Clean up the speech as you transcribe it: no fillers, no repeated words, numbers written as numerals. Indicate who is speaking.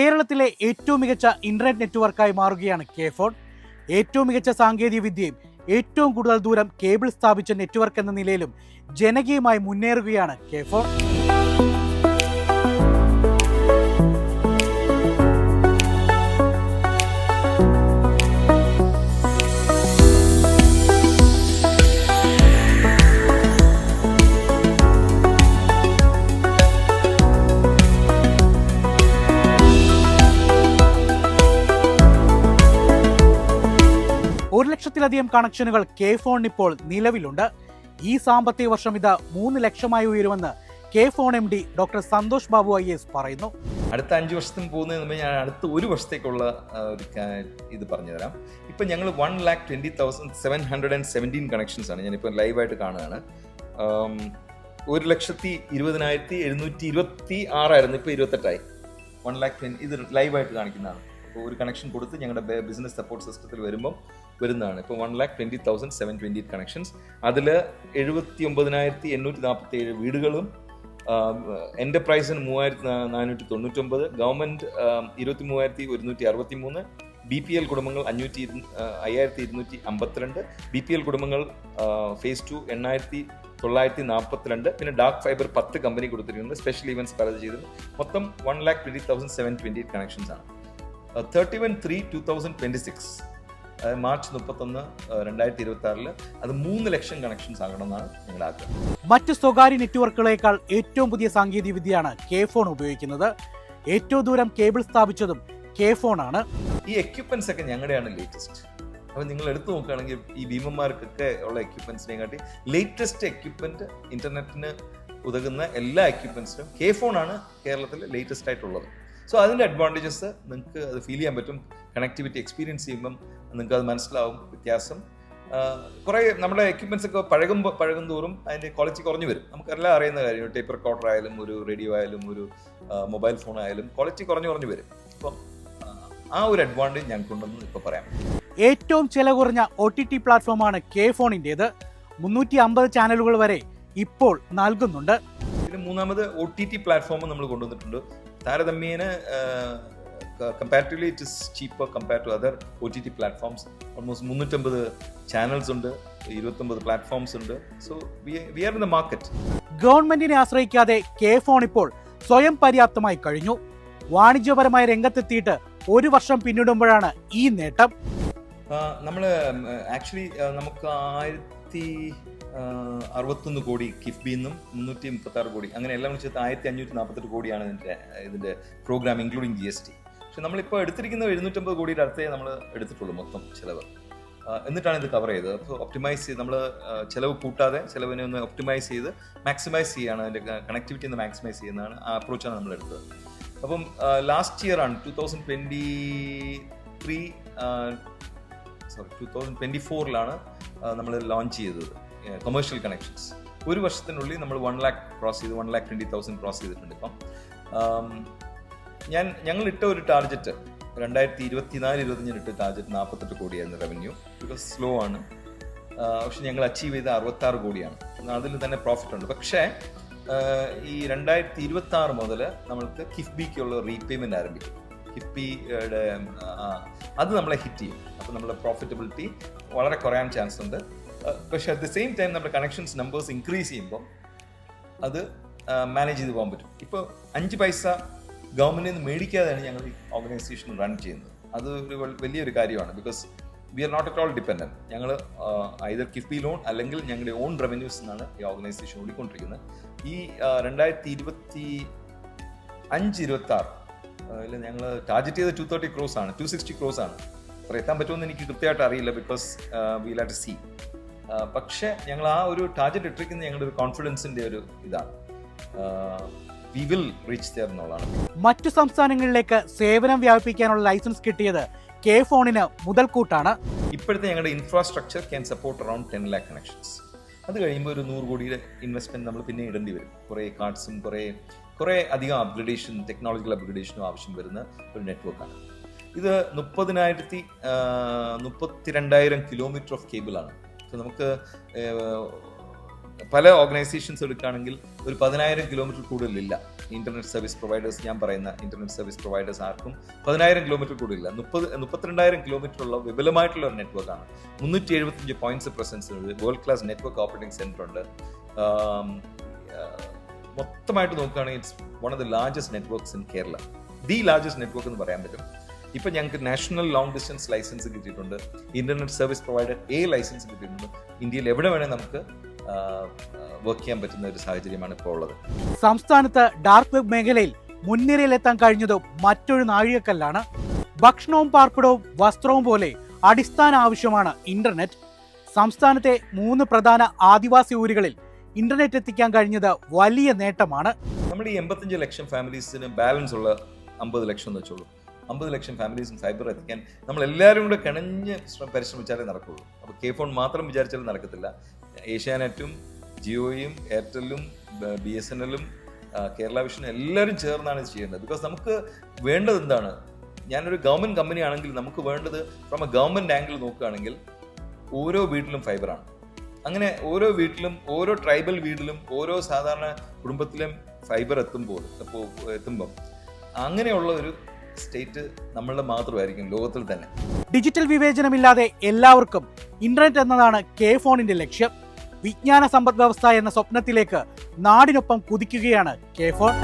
Speaker 1: കേരളത്തിലെ ഏറ്റവും മികച്ച ഇന്റർനെറ്റ് നെറ്റ്വർക്കായി മാറുകയാണ് കെ-ഫോൺ. ഏറ്റവും മികച്ച സാങ്കേതിക വിദ്യയും ഏറ്റവും കൂടുതൽ ദൂരം കേബിൾ സ്ഥാപിച്ച നെറ്റ്വർക്ക് എന്ന നിലയിലും ജനകീയമായി മുന്നേറുകയാണ് കെ-ഫോൺ. ഒരു ലക്ഷത്തിലധികം കണക്ഷനുകൾ കെ-ഫോണിന് ഇപ്പോൾ നിലവിലുണ്ട്. ഈ സാമ്പത്തിക വർഷം ഇത് 3 ലക്ഷമായി ഉയരുമെന്ന് KFON MD doctor Santhosh Babu IAS പറയുന്നു.
Speaker 2: അടുത്ത 5 വർഷത്തിന് പോകുന്നതിന് ഞാൻ അടുത്ത ഒരു വർഷത്തേക്കുള്ള ഒരു ഇത് പറഞ്ഞു തരാം. ഇപ്പം ഞങ്ങൾ 1,20,717 കണക്ഷൻസ് ആണ് ഞാനിപ്പോൾ ലൈവായിട്ട് കാണുകയാണ്. 1,20,726 ഇപ്പോൾ 28ആയി. 1,20,000 ഇത് ലൈവായിട്ട് കാണിക്കുന്നതാണ്. ഇപ്പോൾ ഒരു കണക്ഷൻ കൊടുത്ത് ഞങ്ങളുടെ ബിസിനസ് സപ്പോർട്ട് സിസ്റ്റത്തിൽ വരുന്നതാണ്. ഇപ്പോൾ 1,20,728 കണക്ഷൻസ്. അതിൽ 79,847 വീടുകളും, എൻ്റർപ്രൈസിന് 3,499, ഗവൺമെൻറ് 23,163, BPL കുടുംബങ്ങൾ 5,252, BPL കുടുംബങ്ങൾ ഫേസ് 2 8,942, പിന്നെ ഡാർക്ക് ഫൈബർ 10 കമ്പനി കൊടുത്തിരിക്കുന്നത്, സ്പെഷ്യൽ ഇവൻറ്റ്സ് പലത് ചെയ്തത്. മൊത്തം 1,20,728 കണക്ഷൻസ് ആണ്. 31/3/2026 മാർച്ച് 31, 2026 അത് 3 ലക്ഷം കണക്ഷൻസ് ആകണമെന്നാണ് ഞങ്ങളുടെ ആഗ്രഹം.
Speaker 1: മറ്റ് സ്വകാര്യ നെറ്റ്വർക്കുകളേക്കാൾ ഏറ്റവും പുതിയ സാങ്കേതിക വിദ്യയാണ് കെ-ഫോൺ ഉപയോഗിക്കുന്നത്. ഏറ്റവും ദൂരം കേബിൾ സ്ഥാപിച്ചതും കെ-ഫോൺ ആണ്.
Speaker 2: ഈ എക്യുപ്മെന്റ്സ് ഒക്കെ ഞങ്ങളുടെയാണ് ലേറ്റസ്റ്റ്. അപ്പോൾ നിങ്ങൾ എടുത്തു നോക്കുകയാണെങ്കിൽ ഈ ഭീമന്മാർക്കൊക്കെ ഉള്ള എക്യുപ്മെന്റ്സിനെക്കാട്ടി ലേറ്റസ്റ്റ് എക്യുപ്മെന്റ്, ഇന്റർനെറ്റിന് ഉതകുന്ന എല്ലാ എക്യുപ്മെന്റ്സിനും കെ-ഫോൺ ആണ് കേരളത്തിൽ ലേറ്റസ്റ്റ് ആയിട്ടുള്ളത്. സോ അതിൻ്റെ അഡ്വാൻറ്റേജസ് നിങ്ങൾക്ക് അത് ഫീൽ ചെയ്യാൻ പറ്റും. കണക്ടിവിറ്റി എക്സ്പീരിയൻസ് ചെയ്യുമ്പം നിങ്ങൾക്ക് അത് മനസ്സിലാവും വ്യത്യാസം. കുറേ നമ്മുടെ എക്യുപ്മെൻറ്റ്സ് ഒക്കെ പഴകും തോറും അതിൻ്റെ ക്വാളിറ്റി കുറഞ്ഞു വരും. നമുക്കെല്ലാം അറിയുന്ന കാര്യം. ടേപ്പ് റെക്കോർഡർ ആയാലും, ഒരു റേഡിയോ ആയാലും, ഒരു മൊബൈൽ ഫോൺ ആയാലും ക്വാളിറ്റി കുറഞ്ഞു വരും. അപ്പം ആ ഒരു അഡ്വാൻറ്റേജ് ഞങ്ങൾക്കുണ്ടെന്ന് ഇപ്പോൾ പറയാം.
Speaker 1: ഏറ്റവും ചെലവ് കുറഞ്ഞ OTT പ്ലാറ്റ്ഫോമാണ് കെ-ഫോണിൻ്റേത്. 350 ചാനലുകൾ വരെ ഇപ്പോൾ നൽകുന്നുണ്ട്.
Speaker 2: പിന്നെ മൂന്നാമത് OTT പ്ലാറ്റ്ഫോം നമ്മൾ കൊണ്ടുവന്നിട്ടുണ്ട്. താരതമ്യേന comparatively it is cheaper compared to other OTT platforms. Almost 350 channels ഉണ്ട്, 29 platforms ഉണ്ട്. So we are in the market.
Speaker 1: ഗവൺമെന്റിനെ ആശ്രയിക്കാതെ കെ-ഫോൺ ഇപ്പോൾ സ്വയം പര്യാപ്തമായി കഴിഞ്ഞു. വാണിജ്യപരമായ രംഗത്തെത്തിയിട്ട് 1 വർഷം പിന്നിടുമ്പോഴാണ് ഈ നേട്ടം.
Speaker 2: നമ്മൾ ആക്ച്വലി നമുക്ക് 1,061 കോടി കിഫ്ബിന്നും 336 കോടി അങ്ങനെ എല്ലാം വിളിച്ചത് 1,548 കോടിയാണ് ഇതിന്റെ പ്രോഗ്രാം ഇൻക്ലൂഡിങ് GST. പക്ഷെ നമ്മളിപ്പോൾ എടുത്തിരിക്കുന്ന 750 കോടിയുടെ അടുത്തേ നമ്മൾ എടുത്തിട്ടുള്ളൂ മൊത്തം ചിലവ്. എന്നിട്ടാണ് ഇത് കവർ ചെയ്തത്. അപ്പോൾ ഒപ്റ്റിമൈസ് ചെയ്ത് നമ്മൾ ചിലവ് കൂട്ടാതെ ചിലവിനെ ഒന്ന് ഒപ്റ്റിമൈസ് ചെയ്ത് മാക്സിമൈസ് ചെയ്യുകയാണ്. അതിൻ്റെ കണക്ടിവിറ്റി ഒന്ന് മാക്സിമൈസ് ചെയ്യുന്നതാണ് ആ അപ്രോച്ചാണ് നമ്മൾ എടുത്തത്. അപ്പം ലാസ്റ്റ് ഇയർ ആണ് 2024 നമ്മൾ ലോഞ്ച് ചെയ്തത് കൊമേഴ്ഷ്യൽ കണക്ഷൻസ്. ഒരു വർഷത്തിനുള്ളിൽ നമ്മൾ 1 lakh ക്രോസ് ചെയ്ത് 1,20,000 ക്രോസ് ചെയ്തിട്ടുണ്ട്. ഇപ്പം ഞങ്ങൾ ഇട്ട ഒരു ടാർഗറ്റ് 2024-25 ഇട്ട ടാർഗറ്റ് 48 കോടിയായിരുന്നു റവന്യൂ. ബിക്കോസ് സ്ലോ ആണ്. പക്ഷെ ഞങ്ങൾ അച്ചീവ് ചെയ്ത 66 കോടിയാണ്. അതിൽ തന്നെ പ്രോഫിറ്റ് ഉണ്ട്. പക്ഷേ ഈ 2026 മുതൽ നമ്മൾക്ക് കിഫ്ബിക്കുള്ള റീപേയ്മെന്റ് ആരംഭിക്കും. കിഫ്ബിയുടെ അത് നമ്മളെ ഹിറ്റ് ചെയ്യും. അപ്പോൾ നമ്മുടെ പ്രോഫിറ്റബിലിറ്റി വളരെ കുറയാൻ ചാൻസ് ഉണ്ട്. പക്ഷേ അറ്റ് ദ സെയിം ടൈം നമ്മുടെ കണക്ഷൻസ് നമ്പേഴ്സ് ഇൻക്രീസ് ചെയ്യുമ്പോൾ അത് മാനേജ് ചെയ്ത് പോകാൻ പറ്റും. ഇപ്പോൾ 5 പൈസ ഗവൺമെൻറ്റിൽ നിന്ന് മേടിക്കാതെയാണ് ഞങ്ങൾ ഈ ഓർഗനൈസേഷൻ റൺ ചെയ്യുന്നത്. അത് ഒരു വലിയൊരു കാര്യമാണ്. Because we are not at all dependent. ഞങ്ങൾ ഐദർ കിഫ്ബി ലോൺ അല്ലെങ്കിൽ ഞങ്ങളുടെ ഓൺ റവന്യൂസ് എന്നാണ് ഈ ഓർഗനൈസേഷൻ ഓടിക്കൊണ്ടിരിക്കുന്നത്. ഈ 2025-26 ഞങ്ങൾ ടാർഗറ്റ് ചെയ്ത് 230 crores ആണ്, 260 crores ആണ്. അപ്പോൾ എത്താൻ പറ്റുമെന്ന് എനിക്ക് കൃത്യമായിട്ട് അറിയില്ല. Because we have to see. പക്ഷേ ഞങ്ങൾ ആ ഒരു ടാർഗറ്റ് ഇട്ടിരിക്കുന്നത് ഞങ്ങളുടെ ഒരു കോൺഫിഡൻസിൻ്റെ ഒരു ഇതാണ്. വി വിൽ റീച്ച് ദെയർ എന്നുള്ളതാണ്.
Speaker 1: മറ്റു സംസ്ഥാനങ്ങളിലേക്ക് സേവനം വ്യാപിപ്പിക്കാനുള്ള ലൈസൻസ് കിട്ടിയത് കെ-ഫോണിന് മുതൽക്കൂട്ടാണ്.
Speaker 2: ഇപ്പോഴത്തെ ഞങ്ങളുടെ infrastructure can support around 10 lakh connections. അത് കഴിയുമ്പോൾ ഒരു 100 കോടിയുടെ ഇൻവെസ്റ്റ്മെന്റ് നമ്മൾ പിന്നെ ഇടേണ്ടി വരും. കുറേ കാർഡ്സും കുറേ അധികം അപ്ഗ്രഡേഷൻ, ടെക്നോളജിക്കൽ അപ്ഗ്രഡേഷനും ആവശ്യം വരുന്ന ഒരു നെറ്റ്വർക്കാണ് ഇത്. 32,000 കിലോമീറ്റർ ഓഫ് കേബിളാണ്. സോ നമുക്ക് പല ഓർഗനൈസേഷൻസ് എടുക്കുകയാണെങ്കിൽ ഒരു 10,000 കിലോമീറ്റർ കൂടുതലില്ല. ഇന്റർനെറ്റ് സർവീസ് പ്രൊവൈഡേഴ്സ്, ഞാൻ പറയുന്ന ഇന്റർനെറ്റ് സർവീസ് പ്രൊവൈഡേഴ്സ് ആർക്കും 10,000 കിലോമീറ്റർ കൂടിയില്ല. 32,000 കിലോമീറ്റർ ഉള്ള വിപുലമായിട്ടുള്ള ഒരു നെറ്റ്വർക്കാണ്. 375 പോയിന്റ്സ് പ്രസൻസ് ഉണ്ട്. World class network operating centre ഉണ്ട്. മൊത്തമായിട്ട് നോക്കുകയാണെങ്കിൽ it's one of the largest networks in Kerala. The largest network എന്ന് പറയാൻ പറ്റും. ഇപ്പം ഞങ്ങൾക്ക് നാഷണൽ ലോങ് ഡിസ്റ്റൻസ് ലൈസൻസ് കിട്ടിയിട്ടുണ്ട്. Internet service provider A licence കിട്ടിയിട്ടുണ്ട്. ഇന്ത്യയിൽ എവിടെ വേണേൽ നമുക്ക് വർക്ക് ചെയ്യാൻ പറ്റുന്ന ഒരു സാഹചര്യമാണ് ഇപ്പോൾ ഉള്ളത്.
Speaker 1: സംസ്ഥാനത്ത് ഡാർക്ക് വെബ് മേഖലയിൽ മുൻനിരയിലെത്താൻ കഴിഞ്ഞത് മറ്റൊരു നാഴികക്കല്ലാണ്. ഭക്ഷണവും പാർപ്പിടവും വസ്ത്രവും പോലെ അടിസ്ഥാന ആവശ്യമാണ് ഇന്റർനെറ്റ്. സംസ്ഥാനത്തെ 3 പ്രധാന ആദിവാസി ഊരുകളിൽ ഇന്റർനെറ്റ് എത്തിക്കാൻ കഴിഞ്ഞത് വലിയ നേട്ടമാണ്.
Speaker 2: നമ്മൾ ഈ 85 ലക്ഷം ഫാമിലീസിന് ബാലൻസ് ഉള്ള 50 ലക്ഷം എന്ന് വെച്ചോളൂ. 50 ലക്ഷം ഫാമിലീസിന് ഫൈബർ എത്തിക്കാൻ നമ്മൾ എല്ലാവരും കൂടെ കിണഞ്ഞ് പരിശ്രമിച്ചാലേ നടക്കുള്ളൂ. അപ്പോൾ K-Phone മാത്രം വിചാരിച്ചാലും നടക്കത്തില്ല. ഏഷ്യാനെറ്റും ജിയോയും എയർടെല്ലും BSNL-ഉം കേരള വിഷനും എല്ലാവരും ചേർന്നാണ് ഇത് ചെയ്യേണ്ടത്. ബിക്കോസ് നമുക്ക് വേണ്ടത് എന്താണ്? ഞാനൊരു ഗവൺമെൻറ് കമ്പനി ആണെങ്കിൽ നമുക്ക് വേണ്ടത് ഫ്രം എ ഗവൺമെൻറ് ആംഗിൾ നോക്കുകയാണെങ്കിൽ ഓരോ വീട്ടിലും ഫൈബറാണ്. അങ്ങനെ ഓരോ വീട്ടിലും, ഓരോ ട്രൈബൽ വീട്ടിലും, ഓരോ സാധാരണ കുടുംബത്തിലും ഫൈബർ എത്തുമ്പം അങ്ങനെയുള്ള ഒരു സ്റ്റേറ്റ് നമ്മളുടെ മാത്രമായിരിക്കും ലോകത്തിൽ തന്നെ.
Speaker 1: ഡിജിറ്റൽ വിവേചനമില്ലാതെ എല്ലാവർക്കും ഇന്റർനെറ്റ് എന്നതാണ് K-Phoneന്റെ ലക്ഷ്യം. വിജ്ഞാന സമ്പദ് വ്യവസ്ഥ എന്ന സ്വപ്നത്തിലേക്ക് നാടിനൊപ്പം കുതിക്കുകയാണ് K-Phone.